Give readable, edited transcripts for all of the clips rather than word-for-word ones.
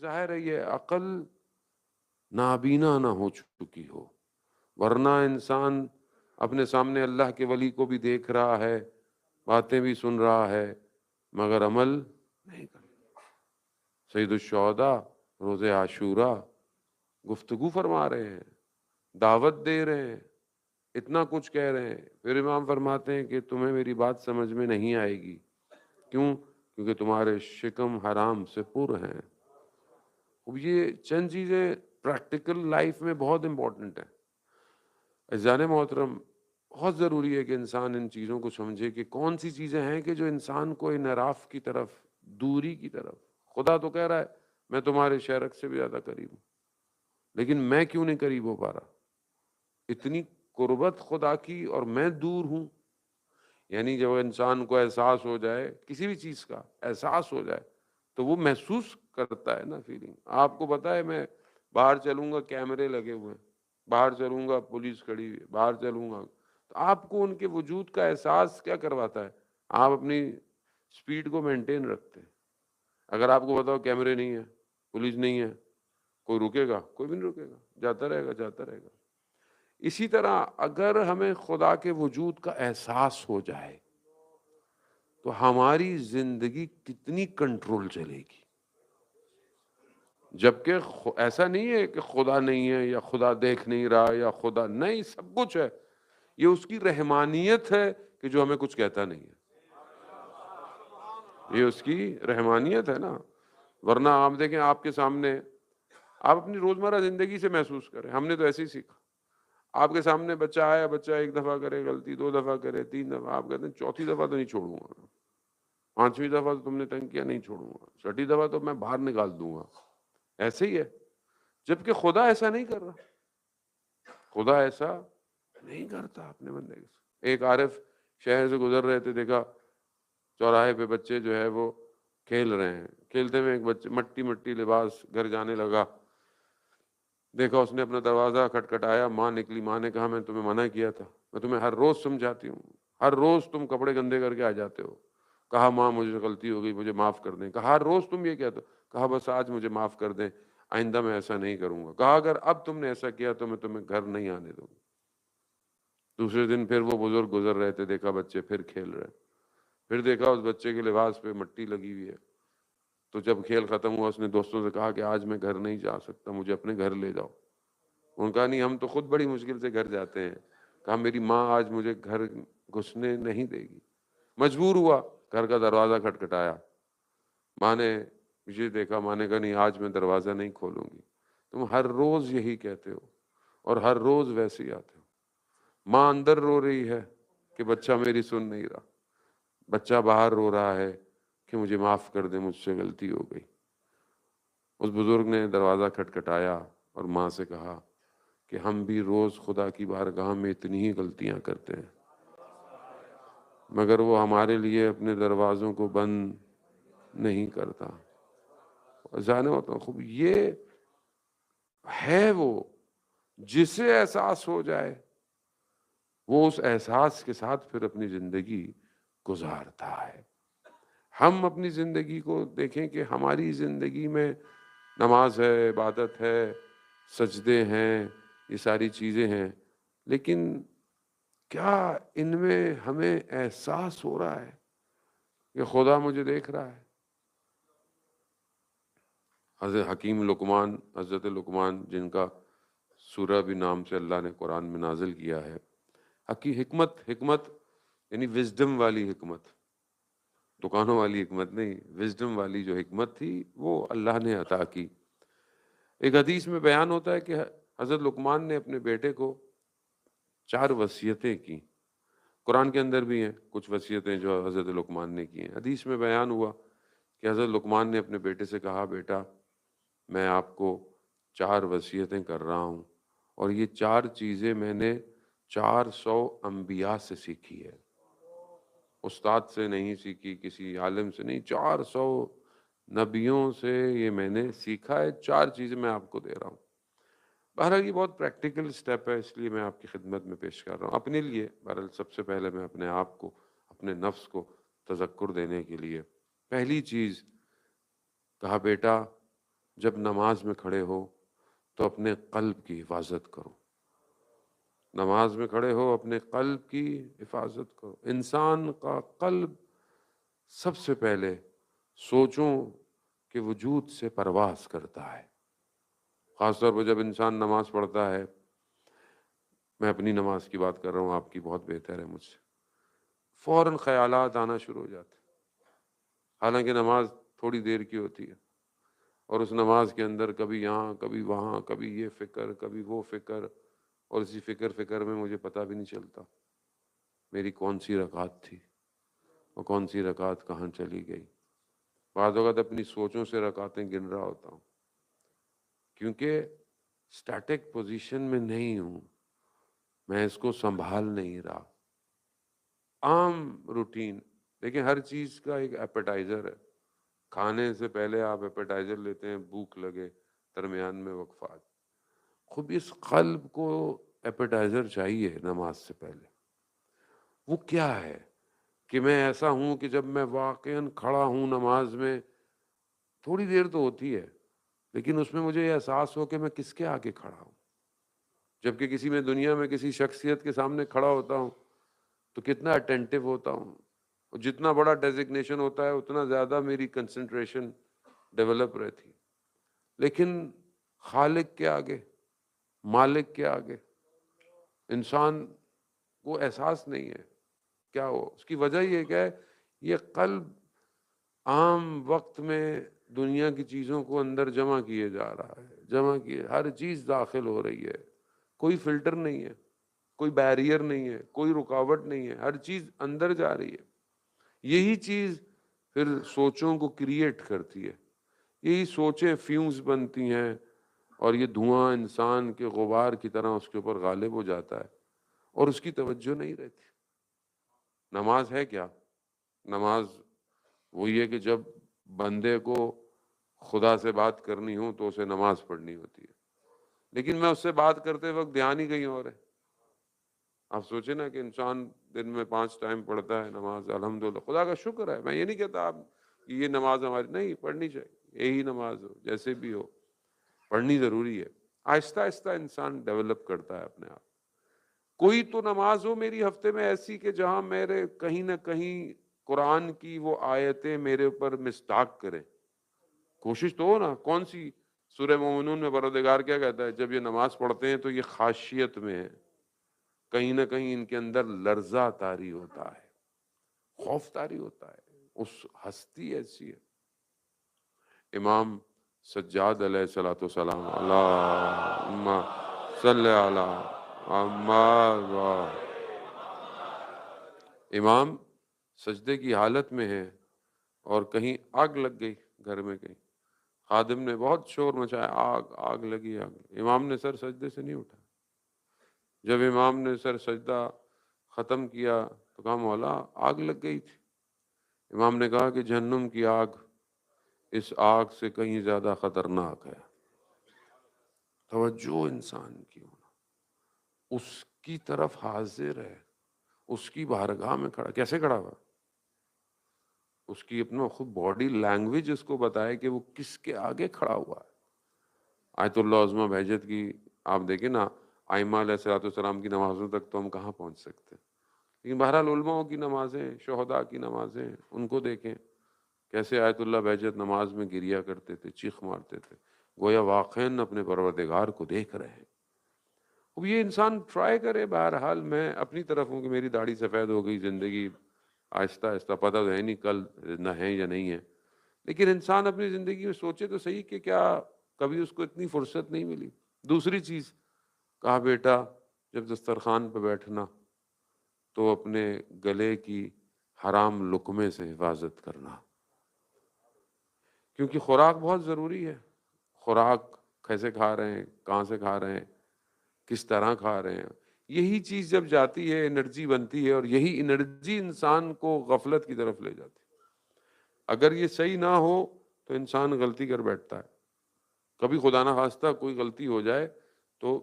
ظاہر ہے یہ عقل نابینا نہ ہو چکی ہو، ورنہ انسان اپنے سامنے اللہ کے ولی کو بھی دیکھ رہا ہے، باتیں بھی سن رہا ہے، مگر عمل نہیں کرتا۔ سید الشہداء روز عاشورہ گفتگو فرما رہے ہیں، دعوت دے رہے ہیں، اتنا کچھ کہہ رہے ہیں، پھر امام فرماتے ہیں کہ تمہیں میری بات سمجھ میں نہیں آئے گی، کیوں؟ کیونکہ تمہارے شکم حرام سے پر ہیں۔ اب یہ چند چیزیں پریکٹیکل لائف میں بہت امپورٹنٹ ہیں۔ عزیزان محترم، بہت ضروری ہے کہ انسان ان چیزوں کو سمجھے کہ کون سی چیزیں ہیں کہ جو انسان کو انحراف کی طرف، دوری کی طرف۔ خدا تو کہہ رہا ہے میں تمہارے شرک سے بھی زیادہ قریب ہوں، لیکن میں کیوں نہیں قریب ہو پا رہا؟ اتنی قربت خدا کی اور میں دور ہوں۔ یعنی جب انسان کو احساس ہو جائے، کسی بھی چیز کا احساس ہو جائے، تو وہ محسوس کرتا ہے نا فیلنگ۔ آپ کو پتا ہے میں باہر چلوں گا کیمرے لگے ہوئے ہیں، باہر چلوں گا پولیس کھڑی ہوئی ہے، باہر چلوں گا تو آپ کو ان کے وجود کا احساس کیا کرواتا ہے؟ آپ اپنی سپیڈ کو مینٹین رکھتے ہیں۔ اگر آپ کو بتاؤ کیمرے نہیں ہے، پولیس نہیں ہے، کوئی رکے گا؟ کوئی بھی نہیں رکے گا، جاتا رہے گا جاتا رہے گا۔ اسی طرح اگر ہمیں خدا کے وجود کا احساس ہو جائے تو ہماری زندگی کتنی کنٹرول چلے گی۔ جبکہ ایسا نہیں ہے کہ خدا نہیں ہے یا خدا دیکھ نہیں رہا یا خدا نہیں، سب کچھ ہے۔ یہ اس کی رحمانیت ہے کہ جو ہمیں کچھ کہتا نہیں ہے، یہ اس کی رحمانیت ہے نا۔ ورنہ آپ دیکھیں آپ کے سامنے، آپ اپنی روزمرہ زندگی سے محسوس کریں، ہم نے تو ایسے ہی سیکھا۔ آپ کے سامنے بچہ آیا، بچہ ایک دفعہ کرے غلطی، دو دفعہ کرے، تین دفعہ، آپ کہتے ہیں چوتھی دفعہ تو نہیں چھوڑوں گا، پانچویں دفعہ تو تم نے تنگ کیا، نہیں چھوڑوں گا، چھٹی دفعہ تو میں باہر نکال دوں گا۔ ایسے ہی ہے، جبکہ خدا ایسا نہیں کر رہا۔ خدا ایسا نہیں کرتا اپنے بندے کے ساتھ۔ ایک عارف شہر سے گزر رہے تھے، دیکھا چوراہے پہ بچے جو ہے وہ کھیل رہے ہیں، کھیلتے میں ایک بچے مٹی مٹی لباس گھر جانے لگا، دیکھا اس نے اپنا دروازہ کھٹکھٹایا، ماں نکلی، ماں نے کہا میں تمہیں منع کیا تھا، میں تمہیں ہر روز سمجھاتی ہوں، ہر روز تم کپڑے گندے کر کے آ جاتے ہو۔ کہا ماں مجھے غلطی ہو گئی، مجھے معاف کر دیں۔ کہا ہر روز تم یہ کہتے ہو؟ کہا بس آج مجھے معاف کر دیں، آئندہ میں ایسا نہیں کروں گا۔ کہا اگر اب تم نے ایسا کیا تو میں تمہیں گھر نہیں آنے دوں گا۔ دوسرے دن پھر وہ بزرگ گزر رہے تھے، دیکھا بچے پھر کھیل رہے، پھر دیکھا اس بچے کے لباس پہ مٹی لگی ہوئی ہے۔ تو جب کھیل ختم ہوا اس نے دوستوں سے کہا کہ آج میں گھر نہیں جا سکتا، مجھے اپنے گھر لے جاؤ۔ انہوں نے کہا نہیں، ہم تو خود بڑی مشکل سے گھر جاتے ہیں۔ کہا میری ماں آج مجھے گھر گھسنے نہیں دے گی۔ مجبور ہوا، گھر کا دروازہ کھٹکھٹایا، ماں نے مجھے دیکھا، ماں نے کہا نہیں آج میں دروازہ نہیں کھولوں گی۔ تم ہر روز یہی کہتے ہو اور ہر روز ویسے ہی آتے ہو۔ ماں اندر رو رہی ہے کہ بچہ میری سن نہیں رہا، بچہ باہر رو رہا ہے کہ مجھے معاف کر دے، مجھ سے غلطی ہو گئی۔ اس بزرگ نے دروازہ کھٹکھٹایا اور ماں سے کہا کہ ہم بھی روز خدا کی بارگاہ میں اتنی ہی غلطیاں کرتے ہیں، مگر وہ ہمارے لیے اپنے دروازوں کو بند نہیں کرتا۔ جانے ہوتا خوب یہ ہے، وہ جسے احساس ہو جائے وہ اس احساس کے ساتھ پھر اپنی زندگی گزارتا ہے۔ ہم اپنی زندگی کو دیکھیں کہ ہماری زندگی میں نماز ہے، عبادت ہے، سجدے ہیں، یہ ساری چیزیں ہیں، لیکن کیا ان میں ہمیں احساس ہو رہا ہے کہ خدا مجھے دیکھ رہا ہے؟ حضرت حکیم لقمان، حضرت لقمان جن کا سورہ بھی نام سے اللہ نے قرآن میں نازل کیا ہے، حکمت یعنی وزڈم والی حکمت، دکانوں والی حکمت نہیں، وزڈم والی جو حکمت تھی وہ اللہ نے عطا کی۔ ایک حدیث میں بیان ہوتا ہے کہ حضرت لقمان نے اپنے بیٹے کو 4 وصیتیں کی۔ قرآن کے اندر بھی ہیں کچھ وصیتیں جو حضرت لقمان نے کی ہیں۔ حدیث میں بیان ہوا کہ حضرت لقمان نے اپنے بیٹے سے کہا بیٹا میں آپ کو 4 وصیتیں کر رہا ہوں، اور یہ 4 چیزیں میں نے 400 انبیاء سے سیکھی ہے، استاد سے نہیں سیکھی، کسی عالم سے نہیں، 400 نبیوں سے یہ میں نے سیکھا ہے۔ 4 چیزیں میں آپ کو دے رہا ہوں۔ بہرحال یہ بہت پریکٹیکل سٹیپ ہے، اس لیے میں آپ کی خدمت میں پیش کر رہا ہوں اپنے لیے۔ بہرحال سب سے پہلے میں اپنے آپ کو، اپنے نفس کو تذکر دینے کے لیے پہلی چیز کہا بیٹا جب نماز میں کھڑے ہو تو اپنے قلب کی حفاظت کرو. نماز میں کھڑے ہو اپنے قلب کی حفاظت کرو. انسان کا قلب سب سے پہلے سوچوں کے وجود سے پرواز کرتا ہے. خاص طور پر جب انسان نماز پڑھتا ہے، میں اپنی نماز کی بات کر رہا ہوں، آپ کی بہت بہتر ہے مجھ سے، فوراً خیالات آنا شروع ہو جاتے ہیں. حالانکہ نماز تھوڑی دیر کی ہوتی ہے، اور اس نماز کے اندر کبھی یہاں کبھی وہاں، کبھی یہ فکر کبھی وہ فکر، اور اسی فکر میں مجھے پتہ بھی نہیں چلتا میری کون سی رکعت تھی اور کون سی رکعت کہاں چلی گئی. بعض اوقات اپنی سوچوں سے رکعتیں گن رہا ہوتا ہوں، کیونکہ سٹیٹک پوزیشن میں نہیں ہوں، میں اس کو سنبھال نہیں رہا. عام روٹین، لیکن ہر چیز کا ایک ایپیٹائزر ہے. کھانے سے پہلے آپ ایپیٹائزر لیتے ہیں، بھوک لگے، درمیان میں وقفات. خود اس قلب کو ایپیٹائزر چاہیے نماز سے پہلے. وہ کیا ہے کہ میں ایسا ہوں کہ جب میں واقعاً کھڑا ہوں نماز میں، تھوڑی دیر تو ہوتی ہے، لیکن اس میں مجھے یہ احساس ہو کہ میں کس کے آگے کھڑا ہوں. جبکہ کسی میں دنیا میں کسی شخصیت کے سامنے کھڑا ہوتا ہوں تو کتنا اٹینٹو ہوتا ہوں، اور جتنا بڑا ڈیزگنیشن ہوتا ہے اتنا زیادہ میری کنسنٹریشن ڈیولپ رہتی ہے. لیکن خالق کے آگے، مالک کے آگے انسان کو احساس نہیں ہے. کیا ہو اس کی وجہ یہ کیا ہے؟ یہ قلب عام وقت میں دنیا کی چیزوں کو اندر جمع کیے جا رہا ہے، جمع کیے، ہر چیز داخل ہو رہی ہے، کوئی فلٹر نہیں ہے، کوئی بیریئر نہیں ہے، کوئی رکاوٹ نہیں ہے، ہر چیز اندر جا رہی ہے. یہی چیز پھر سوچوں کو کریٹ کرتی ہے. یہی سوچیں فیوز بنتی ہیں، اور یہ دھواں انسان کے غبار کی طرح اس کے اوپر غالب ہو جاتا ہے، اور اس کی توجہ نہیں رہتی. نماز ہے کیا؟ نماز وہی ہے کہ جب بندے کو خدا سے بات کرنی ہو تو اسے نماز پڑھنی ہوتی ہے، لیکن میں اس سے بات کرتے وقت دھیان ہی کہیں اور ہے. آپ سوچیں نا کہ انسان دن میں 5 ٹائم پڑھتا ہے نماز، الحمدللہ، خدا کا شکر ہے. میں یہ نہیں کہتا آپ یہ نماز ہماری نہیں پڑھنی چاہیے، یہی نماز ہو جیسے بھی ہو، پڑھنی ضروری ہے. آہستہ آہستہ انسان ڈیولپ کرتا ہے اپنے آپ. کوئی تو نماز ہو میری ہفتے میں ایسی کہ جہاں میرے کہیں نہ کہیں قرآن کی وہ آیتیں میرے اوپر مصداق کریں. کوشش تو ہو نا. کون سی سورہ مومنون میں پروردگار کیا کہتا ہے؟ جب یہ نماز پڑھتے ہیں تو یہ خاشیت میں ہے، کہیں نہ کہیں ان کے اندر لرزہ طاری ہوتا ہے، خوف طاری ہوتا ہے. اس ہستی ایسی ہے. امام سجاد علیہ الصلوۃ والسلام، اللہم صلی علی محمد. امام سجدے کی حالت میں ہے اور کہیں آگ لگ گئی گھر میں. کہیں خادم نے بہت شور مچایا، آگ آگ لگی، آگ لگی. امام نے سر سجدے سے نہیں اٹھا. جب امام نے سر سجدہ ختم کیا تو کہا مولا آگ لگ گئی تھی. امام نے کہا کہ جہنم کی آگ اس آگ سے کہیں زیادہ خطرناک ہے. توجہ انسان کی ہونا، اس کی طرف حاضر ہے، اس کی بارگاہ میں کھڑا. کیسے کھڑا ہوا؟ اس کی اپنا خود باڈی لینگویج اس کو بتائے کہ وہ کس کے آگے کھڑا ہوا ہے. آیت اللہ عظمہ بہجت کی آپ دیکھیں نا، ائمہ علیہ السلام کی نمازوں تک تو ہم کہاں پہنچ سکتے، لیکن بہرحال علماء کی نمازیں، شہداء کی نمازیں، ان کو دیکھیں کیسے آیت اللہ بہجت نماز میں گریا کرتے تھے، چیخ مارتے تھے، گویا واقعاً اپنے پروردگار کو دیکھ رہے ہیں. اب یہ انسان ٹرائی کرے. بہرحال میں اپنی طرف ہوں کہ میری داڑھی سفید ہو گئی، زندگی آہستہ آہستہ، پتہ تو ہے نہیں کل نہ ہے یا نہیں ہے، لیکن انسان اپنی زندگی میں سوچے تو صحیح کہ کیا کبھی اس کو اتنی فرصت نہیں ملی. دوسری چیز کہا بیٹا جب دسترخوان پہ بیٹھنا تو اپنے گلے کی حرام لقمے سے حفاظت کرنا، کیونکہ خوراک بہت ضروری ہے. خوراک کیسے کھا رہے ہیں، کہاں سے کھا رہے ہیں، کس طرح کھا رہے ہیں. یہی چیز جب جاتی ہے انرجی بنتی ہے، اور یہی انرجی انسان کو غفلت کی طرف لے جاتی ہے. اگر یہ صحیح نہ ہو تو انسان غلطی کر بیٹھتا ہے. کبھی خدا نہ خواستہ کوئی غلطی ہو جائے تو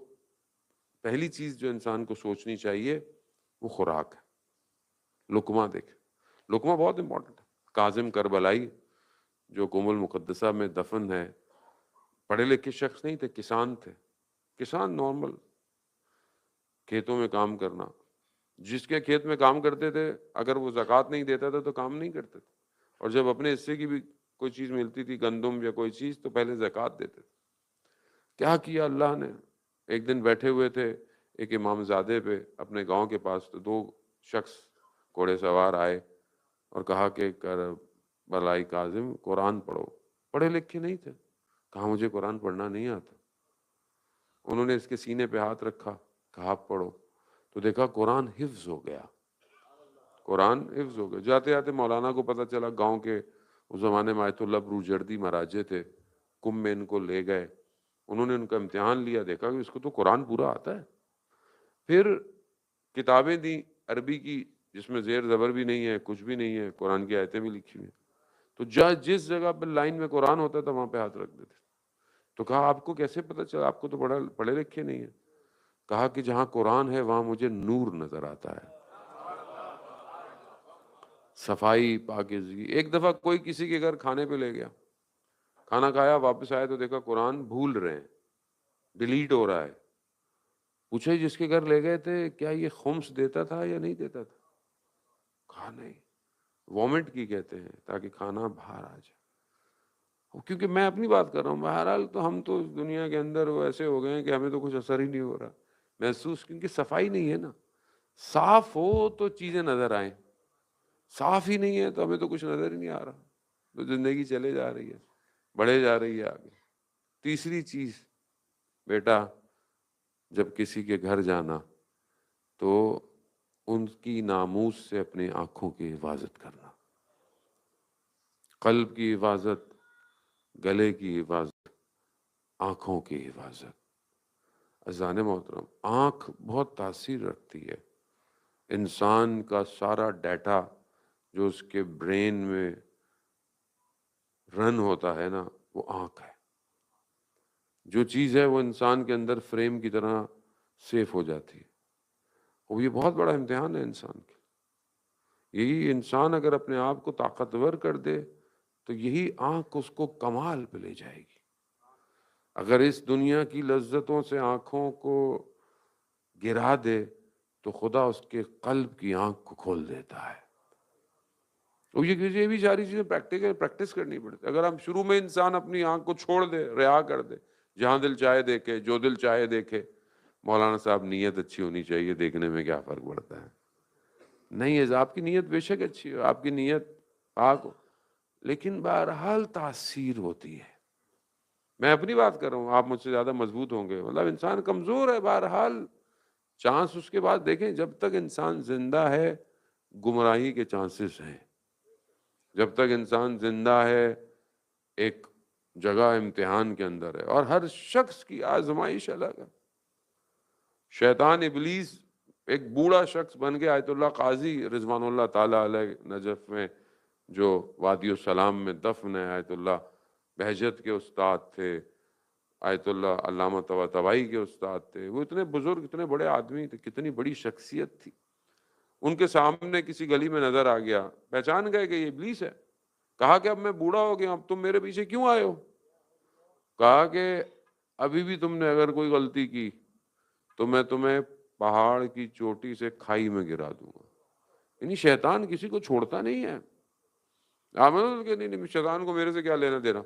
پہلی چیز جو انسان کو سوچنی چاہیے وہ خوراک ہے. لقمہ دیکھ، لقمہ بہت امپورٹنٹ ہے. کاظم کربلائی جو قم المقدسہ میں دفن ہے، پڑھے لکھے شخص نہیں تھے، کسان تھے، کسان نارمل، کھیتوں میں کام کرنا، جس کے کھیت میں کام کرتے تھے اگر وہ زکوٰۃ نہیں دیتا تھا تو کام نہیں کرتے تھے، اور جب اپنے حصے کی بھی کوئی چیز ملتی تھی، گندم یا کوئی چیز، تو پہلے زکوٰۃ دیتے تھے۔ کیا کیا اللہ نے، ایک دن بیٹھے ہوئے تھے ایک امام زادے پہ اپنے گاؤں کے پاس، تو دو شخص گھوڑے سوار آئے اور کہا کہ بلائی کاظم قرآن پڑھو۔ پڑھے لکھے نہیں تھے، کہا مجھے قرآن پڑھنا نہیں آتا۔ انہوں نے اس کے سینے پہ ہاتھ رکھا، کہا آپ پڑھو، تو دیکھا قرآن حفظ ہو گیا، قرآن حفظ ہو گیا۔ جاتے جاتے مولانا کو پتہ چلا، گاؤں کے اس زمانے میں آیت اللہ بروجردی مہاراجے تھے، کم میں ان کو لے گئے، انہوں نے ان کا امتحان لیا، دیکھا کہ اس کو تو قرآن پورا آتا ہے۔ پھر کتابیں دیں عربی کی جس میں زیر زبر بھی نہیں ہے، کچھ بھی نہیں ہے، قرآن کی آیتیں بھی لکھی ہوئی ہیں، تو جس جگہ پہ لائن میں قرآن ہوتا تھا وہاں پہ ہاتھ رکھ دیتے۔ تو کہا آپ کو کیسے پتہ چلا، آپ کو تو پڑھے لکھے نہیں ہیں؟ کہا کہ جہاں قرآن ہے وہاں مجھے نور نظر آتا ہے، صفائی، پاکیزگی۔ ایک دفعہ کوئی کسی کے گھر کھانے پہ لے گیا، کھانا کھایا، واپس آئے تو دیکھا قرآن بھول رہے ہیں، ڈیلیٹ ہو رہا ہے۔ پوچھا جس کے گھر لے گئے تھے کیا یہ خمس دیتا تھا یا نہیں دیتا تھا؟ کہا نہیں، وومٹ کی کہتے ہیں تاکہ کھانا باہر آ جائے۔ کیونکہ میں اپنی بات کر رہا ہوں، بہرحال تو ہم تو اس دنیا کے اندر وہ ایسے ہو گئے ہیں کہ ہمیں تو کچھ اثر ہی نہیں ہو رہا محسوس، کیونکہ صفائی نہیں ہے نا۔ صاف ہو تو چیزیں نظر آئیں، صاف ہی نہیں ہے تو ہمیں تو کچھ نظر ہی نہیں آ رہا، تو زندگی چلے جا رہی ہے، بڑھے جا رہی ہے آگے۔ تیسری چیز، بیٹا جب کسی کے گھر جانا تو ان کی ناموس سے اپنی آنکھوں کی حفاظت کرنا، قلب کی حفاظت، گلے کی حفاظت، آنکھوں کی حفاظت۔ عزیزان محترم، آنکھ بہت تاثیر رکھتی ہے، انسان کا سارا ڈیٹا جو اس کے برین میں رن ہوتا ہے نا، وہ آنکھ ہے۔ جو چیز ہے وہ انسان کے اندر فریم کی طرح سیف ہو جاتی ہے، اور یہ بہت بڑا امتحان ہے انسان کے۔ یہی انسان اگر اپنے آپ کو طاقتور کر دے تو یہی آنکھ اس کو کمال پہ لے جائے گی۔ اگر اس دنیا کی لذتوں سے آنکھوں کو گرا دے تو خدا اس کے قلب کی آنکھ کو کھول دیتا ہے۔ اور یہ بھی ساری چیزیں پریکٹس کرنی پڑتی۔ اگر ہم شروع میں انسان اپنی آنکھ کو چھوڑ دے، رہا کر دے، جہاں دل چاہے دیکھے، جو دل چاہے دیکھے، مولانا صاحب نیت اچھی ہونی چاہیے، دیکھنے میں کیا فرق پڑتا ہے؟ نہیں ہے، آپ کی نیت بے شک اچھی ہو، آپ کی نیت پاک ہو، لیکن بہرحال تاثیر ہوتی ہے۔ میں اپنی بات کر رہا ہوں، آپ مجھ سے زیادہ مضبوط ہوں گے، مطلب انسان کمزور ہے، بہرحال چانس اس کے بعد دیکھیں، جب تک انسان زندہ ہے گمراہی کے چانسز ہیں، جب تک انسان زندہ ہے ایک جگہ امتحان کے اندر ہے، اور ہر شخص کی آزمائش الگ ہے۔ شیطان ابلیس ایک بوڑھا شخص بن کے، آیت اللہ قاضی رضوان اللہ تعالیٰ علیہ نجف میں جو وادی السلام میں دفن ہے، آیت اللہ بہجت کے استاد تھے، آیت اللہ علامہ طباطبائی کے استاد تھے، وہ اتنے بزرگ، اتنے بڑے آدمی تھے، کتنی بڑی شخصیت تھی۔ ان کے سامنے کسی گلی میں نظر آ گیا، پہچان گئے کہ یہ ابلیس ہے۔ کہا کہ اب میں بوڑھا ہو گیا، اب تم میرے پیچھے کیوں آئے ہو؟ کہا کہ ابھی بھی تم نے اگر کوئی غلطی کی تو میں تمہیں پہاڑ کی چوٹی سے کھائی میں گرا دوں گا۔ یعنی شیطان کسی کو چھوڑتا نہیں ہے۔ کہ نہیں، شیطان کو میرے سے کیا لینا دینا،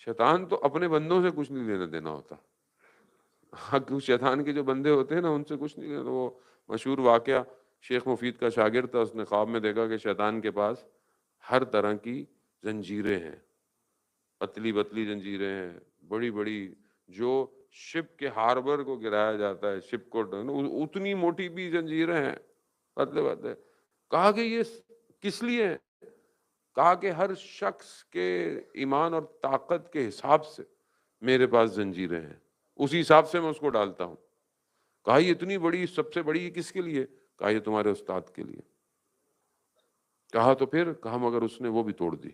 شیطان تو اپنے بندوں سے کچھ نہیں لینا دینا ہوتا۔ شیطان کے جو بندے ہوتے ہیں نا، ان سے کچھ نہیں لینا۔ وہ مشہور واقعہ، شیخ مفید کا شاگرد تھا، اس نے خواب میں دیکھا کہ شیطان کے پاس ہر طرح کی زنجیریں ہیں، پتلی پتلی زنجیریں ہیں، بڑی بڑی، جو شپ کے ہاربر کو گرایا جاتا ہے، شپ کو اتنی موٹی بھی زنجیریں ہیں، پتلے پتلے۔ کہا کہ یہ کس لیے ہیں؟ کہا کہ ہر شخص کے ایمان اور طاقت کے حساب سے میرے پاس زنجیریں ہیں، اسی حساب سے میں اس کو ڈالتا ہوں۔ کہا یہ اتنی بڑی، سب سے بڑی، کس کے لیے؟ کہا یہ تمہارے استاد کے لیے۔ کہا تو پھر؟ کہا مگر اس نے وہ بھی توڑ دی۔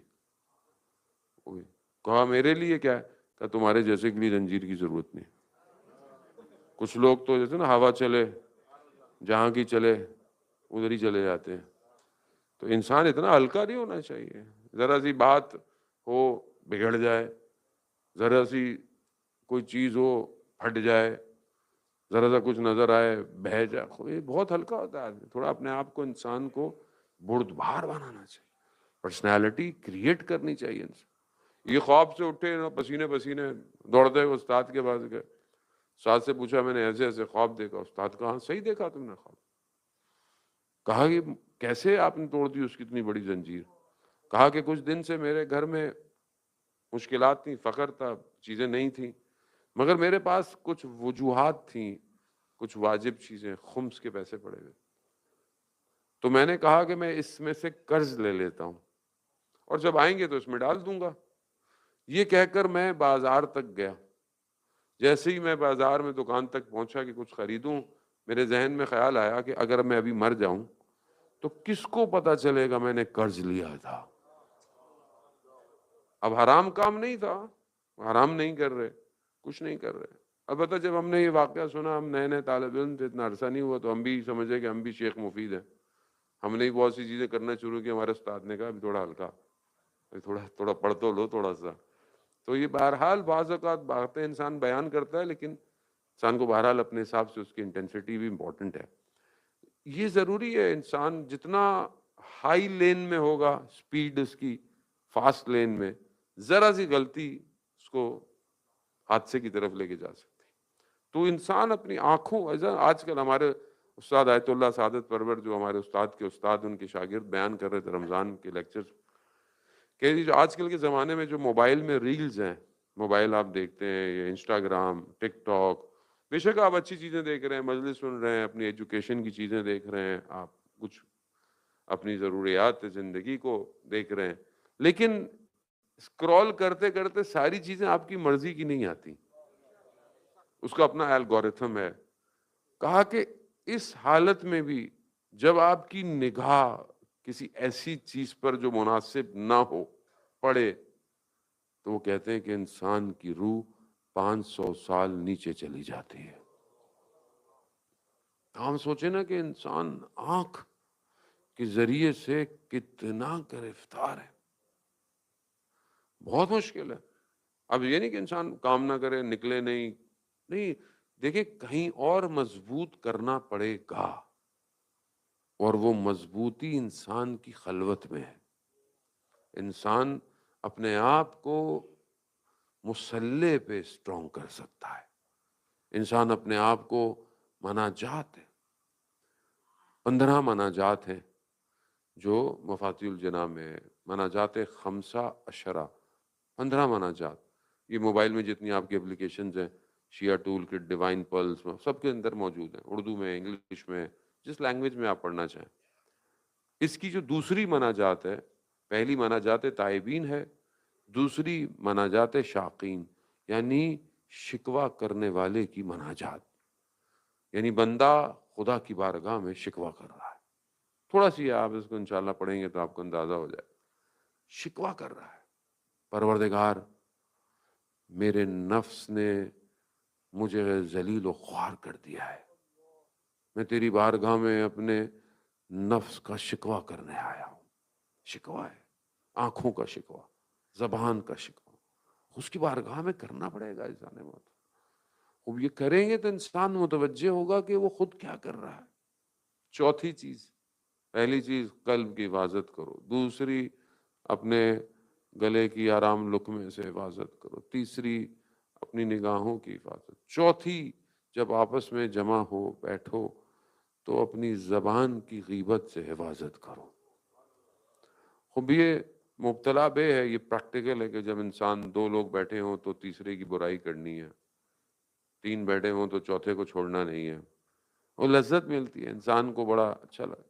کہا میرے لیے کیا ہے؟ کہا تمہارے جیسے کے لیے زنجیر کی ضرورت نہیں۔ کچھ لوگ تو جیسے نا ہوا چلے جہاں کی چلے ادھر ہی چلے جاتے ہیں۔ تو انسان اتنا ہلکا نہیں ہونا چاہیے، ذرا سی بات ہو بگڑ جائے، ذرا سی کوئی چیز ہو پھٹ جائے، ذرا سا کچھ نظر آئے بہہ جائے، یہ بہت ہلکا ہوتا ہے آدمی. تھوڑا اپنے آپ کو انسان کو بردبار بنانا چاہیے، پرسنالٹی کریٹ کرنی چاہیے انسان. یہ خواب سے اٹھے نا، پسینے پسینے دوڑتے ہوئے استاد کے پاس گئے. استاد سے پوچھا میں نے ایسے ایسے خواب دیکھا. استاد کہا صحیح دیکھا تم نے خواب. کہا کہ کیسے آپ نے توڑ دی اس کی اتنی بڑی زنجیر. کہا کہ کچھ دن سے میرے گھر میں مشکلات تھیں، فقر تھا، چیزیں نہیں تھیں، مگر میرے پاس کچھ وجوہات تھیں، کچھ واجب چیزیں، خمس کے پیسے پڑے ہوئے. تو میں نے کہا کہ میں اس میں سے قرض لے لیتا ہوں اور جب آئیں گے تو اس میں ڈال دوں گا. یہ کہہ کر میں بازار تک گیا. جیسے ہی میں بازار میں دکان تک پہنچا کہ کچھ خریدوں، میرے ذہن میں خیال آیا کہ اگر میں ابھی مر جاؤں تو کس کو پتا چلے گا میں نے قرض لیا تھا. اب حرام کام نہیں تھا، حرام نہیں کر رہے، کچھ نہیں کر رہے. البتہ جب ہم نے یہ واقعہ سنا، ہم نئے نئے طالب علم تھے، اتنا عرصہ نہیں ہوا، تو ہم بھی سمجھے کہ ہم بھی شیخ مفید ہیں. ہم نے بہت سی چیزیں کرنا شروع کی. ہمارے استاد نے کہا تھوڑا ہلکا، تھوڑا تھوڑا پڑھ تو لو تھوڑا سا. تو یہ بہرحال بعض اوقات باتیں انسان بیان کرتا ہے، لیکن انسان کو بہرحال اپنے حساب سے اس کی انٹینسٹی بھی امپورٹنٹ ہے. یہ ضروری ہے، انسان جتنا ہائی لین میں ہوگا، سپیڈ اس کی فاسٹ لین میں، ذرا سی غلطی اس کو حادثے کی طرف لے کے جا سکتی. تو انسان اپنی آنکھوں، آج کل ہمارے استاد آیت اللہ سعادت پرور جو ہمارے استاد کے استاد، ان کے شاگرد بیان کر رہے تھے رمضان کے لیکچر کہ جو آج کل کے زمانے میں جو موبائل میں ریلز ہیں، موبائل آپ دیکھتے ہیں، یہ انسٹاگرام، ٹک ٹاک، بے شک آپ اچھی چیزیں دیکھ رہے ہیں، مجلس سن رہے ہیں، اپنی ایجوکیشن کی چیزیں دیکھ رہے ہیں، آپ کچھ اپنی ضروریات زندگی کو دیکھ رہے ہیں، لیکن اسکرول کرتے کرتے ساری چیزیں آپ کی مرضی کی نہیں آتی. اس کا اپنا الگوریتھم ہے. کہا کہ اس حالت میں بھی جب آپ کی نگاہ کسی ایسی چیز پر جو مناسب نہ ہو پڑے، تو وہ کہتے ہیں کہ انسان کی روح 500 سال نیچے چلی جاتی ہے. ہم سوچیں نا کہ انسان آنکھ کے ذریعے سے کتنا گرفتار ہے، بہت مشکل ہے. اب یہ نہیں کہ انسان کام نہ کرے، نکلے نہیں، دیکھیں کہیں اور مضبوط کرنا پڑے گا، اور وہ مضبوطی انسان کی خلوت میں ہے. انسان اپنے آپ کو مسلح پہ اسٹرانگ کر سکتا ہے. انسان اپنے آپ کو مناجات ہے، 15 مناجات ہیں جو مفاتیح الجناح میں ہے، مناجات خمسہ اشرا، 15 مناجات. یہ موبائل میں جتنی آپ کی اپلیکیشنز ہیں، شیعہ ٹول کٹ، ڈیوائن پلس، سب کے اندر موجود ہیں، اردو میں، انگلش میں، جس لینگویج میں آپ پڑھنا چاہیں. اس کی جو دوسری مناجات ہے، پہلی مناجات تائبین ہے، دوسری مناجات شاقین، یعنی شکوہ کرنے والے کی مناجات. یعنی بندہ خدا کی بارگاہ میں شکوہ کر رہا ہے. تھوڑا سی آپ اس کو انشاءاللہ پڑھیں گے تو آپ کو اندازہ ہو جائے. شکوہ کر رہا ہے، پروردگار میرے نفس نے مجھے ذلیل و خوار کر دیا ہے، میں تیری بارگاہ میں اپنے نفس کا شکوہ کرنے آیا ہوں. شکوہ ہے، آنکھوں کا شکوہ، زبان کا شکوہ، اس کی بارگاہ میں کرنا پڑے گا. انسان موت اب یہ کریں گے تو انسان متوجہ ہوگا کہ وہ خود کیا کر رہا ہے. چوتھی چیز، پہلی چیز قلب کی حفاظت کرو، دوسری اپنے گلے کی آرام لقمے سے حفاظت کرو، تیسری اپنی نگاہوں کی حفاظت، چوتھی جب آپس میں جمع ہو بیٹھو تو اپنی زبان کی غیبت سے حفاظت کرو. خب یہ مبتلا بے ہے، یہ پریکٹیکل ہے کہ جب انسان 2 لوگ بیٹھے ہوں تو تیسرے کی برائی کرنی ہے، 3 بیٹھے ہوں تو چوتھے کو چھوڑنا نہیں ہے. وہ لذت ملتی ہے انسان کو، بڑا اچھا لگتا.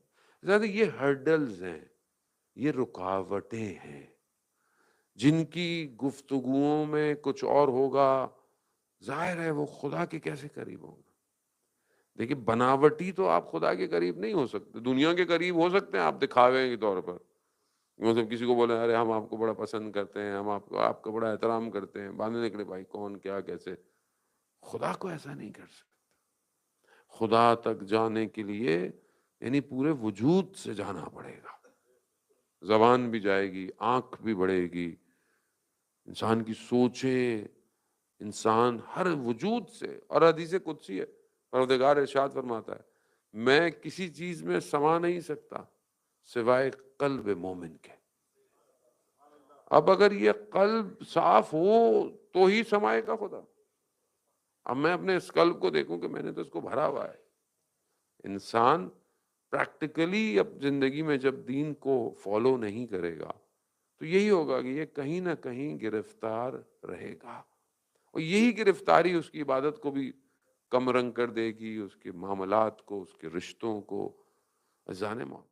زیادہ یہ ہرڈلز ہیں، یہ رکاوٹیں ہیں جن کی گفتگوؤں میں کچھ اور ہوگا، ظاہر ہے وہ خدا کے کیسے قریب ہوگا. دیکھیے بناوٹی تو آپ خدا کے قریب نہیں ہو سکتے، دنیا کے قریب ہو سکتے ہیں آپ دکھاوے کے طور پر. مطلب کسی کو بولے ارے ہم آپ کو بڑا پسند کرتے ہیں، ہم آپ کا بڑا احترام کرتے ہیں، بعد میں نکلے بھائی کون کیا کیسے. خدا کو ایسا نہیں کر سکتے. خدا تک جانے کے لیے یعنی پورے وجود سے جانا پڑے گا. زبان بھی جائے گی، آنکھ بھی بڑھے گی، انسان کی سوچیں انسان ہر وجود سے، اور حدیث قدسی ہے، پروردگار ارشاد فرماتا ہے میں کسی چیز میں سما نہیں سکتا سوائے قلب مومن کے۔ اب اگر یہ قلب صاف ہو تو ہی سمائے گا خدا۔ اب میں اپنے اس قلب کو دیکھوں کہ میں نے تو اس کو بھرا ہوا ہے۔ انسان پریکٹیکلی اب زندگی میں جب دین کو فالو نہیں کرے گا تو یہی ہوگا کہ یہ کہیں نہ کہیں گرفتار رہے گا، اور یہی گرفتاری اس کی عبادت کو بھی کم رنگ کر دے گی، اس کے معاملات کو، اس کے رشتوں کو۔ اذان موت